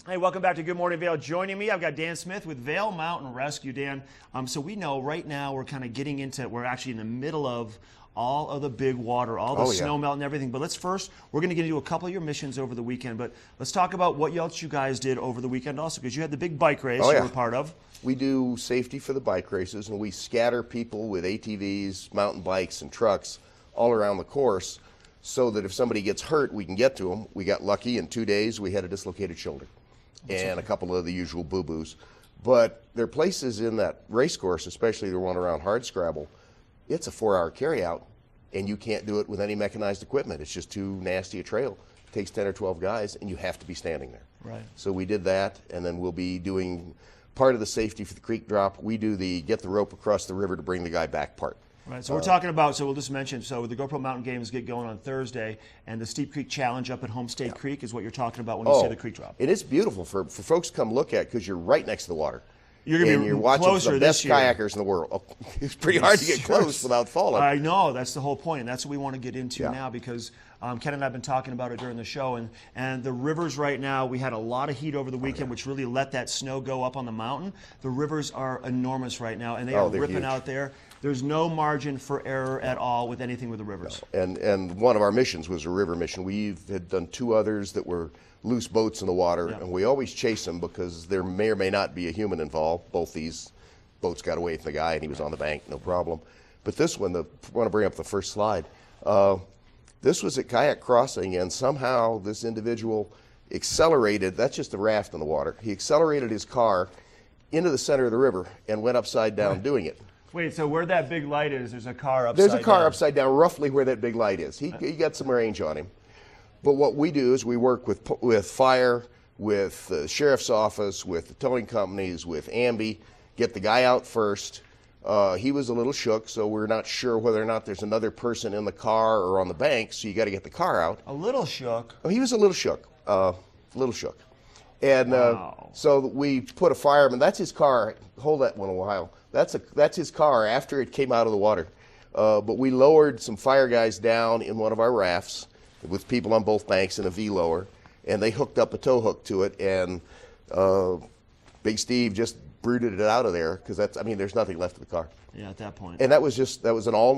Hey, welcome back to Good Morning Vail. Joining me, I've got Dan Smith with Vail Mountain Rescue. Dan, so we know right now we're kind of getting into, we're actually in the middle of all of the big water, all the snow melt and everything. But we're going to get into a couple of your missions over the weekend. But let's talk about what else you guys did over the weekend also, because you had the big bike race you were part of. We do safety for the bike races, and we scatter people with ATVs, mountain bikes, and trucks all around the course so that if somebody gets hurt, we can get to them. We got lucky. In 2 days, we had a dislocated shoulder and a couple of the usual boo-boos. But there are places in that race course, especially the one around Hardscrabble, it's a 4-hour carryout, and you can't do it with any mechanized equipment. It's just too nasty a trail. It takes 10 or 12 guys, and you have to be standing there. Right. So we did that, and then we'll be doing part of the safety for the creek drop. We do the get the rope across the river to bring the guy back part. Right, so we're talking about, so we'll just mention, so the GoPro Mountain Games get going on Thursday, and the Steep Creek Challenge up at Homestead Creek is what you're talking about when you say the creek drop. It is beautiful for folks to come look at because you're right next to the water. You're going to be watching closer the best kayakers in the world. Oh, it's pretty hard to get close without falling. I know, that's the whole point, and that's what we want to get into now because Ken and I have been talking about it during the show, and the rivers right now, we had a lot of heat over the weekend, which really let that snow go up on the mountain. The rivers are enormous right now, and they are ripping out there. There's no margin for error at all with anything with the rivers. No. And one of our missions was a river mission. We had done 2 others that were loose boats in the water, and we always chase them because there may or may not be a human involved. Both these boats got away from the guy, and he was on the bank, no problem. But this one, I want to bring up the first slide. This was at kayak crossing, and somehow this individual accelerated. That's just a raft in the water. He accelerated his car into the center of the river and went upside down doing it. Wait, so where that big light is, there's a car upside down? There's a car upside down, roughly where that big light is. He got some range on him. But what we do is we work with fire, with the sheriff's office, with the towing companies, with Ambi, get the guy out first. He was a little shook, so we're not sure whether or not there's another person in the car or on the bank, so you got to get the car out. A little shook? Oh, he was a little shook, And so we put a fireman, that's his car, hold that one a while. That's his car after it came out of the water. But we lowered some fire guys down in one of our rafts with people on both banks in a V-lower, and they hooked up a tow hook to it, and Big Steve just brooded it out of there because there's nothing left of the car. Yeah, at that point. And that was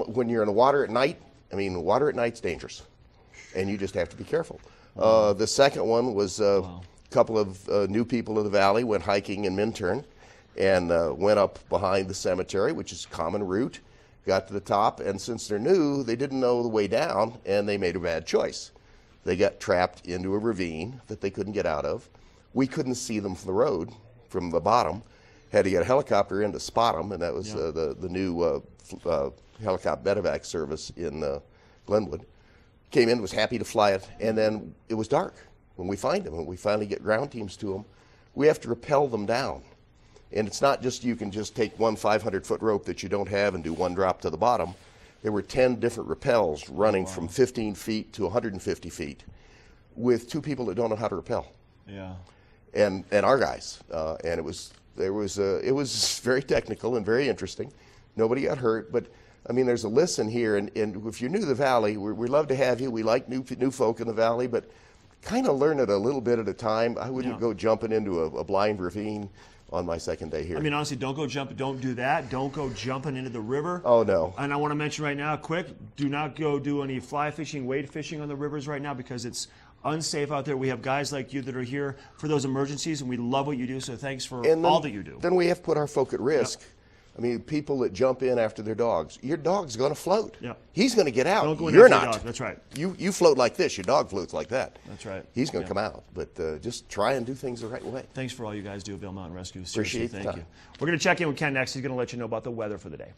when you're in the water at night, the water at night's dangerous, and you just have to be careful. The second one was a couple of new people of the valley went hiking in Minturn and went up behind the cemetery, which is a common route, got to the top, and since they're new, they didn't know the way down, and they made a bad choice. They got trapped into a ravine that they couldn't get out of. We couldn't see them from the road, from the bottom. Had to get a helicopter in to spot them, and that was the new helicopter medevac service in Glenwood. Came in, was happy to fly it, and then it was dark when we find them. When we finally get ground teams to them, we have to rappel them down. And it's not just you can just take one 500-foot rope that you don't have and do one drop to the bottom. There were 10 different rappels running from 15 feet to 150 feet with 2 people that don't know how to rappel. Yeah. And our guys. And it was very technical and very interesting. Nobody got hurt, but there's a listen here, and if you're new to the valley, we love to have you. We like new folk in the valley, but kind of learn it a little bit at a time. I wouldn't go jumping into a blind ravine on my second day here. Honestly, don't do that. Don't go jumping into the river. Oh, no. And I want to mention right now, quick, do not go do any fly fishing, wade fishing on the rivers right now because it's unsafe out there. We have guys like you that are here for those emergencies, and we love what you do, so thanks for all that you do. Then we have to put our folk at risk. Yep. People that jump in after their dogs. Your dog's going to float. Yep. He's going to get out. Don't go in You're after not. Your dog. That's right. You float like this. Your dog floats like that. That's right. He's going to come out. But just try and do things the right way. Thanks for all you guys do at Vail Mountain Rescue. Seriously, Appreciate thank you. We're going to check in with Ken next. He's going to let you know about the weather for the day.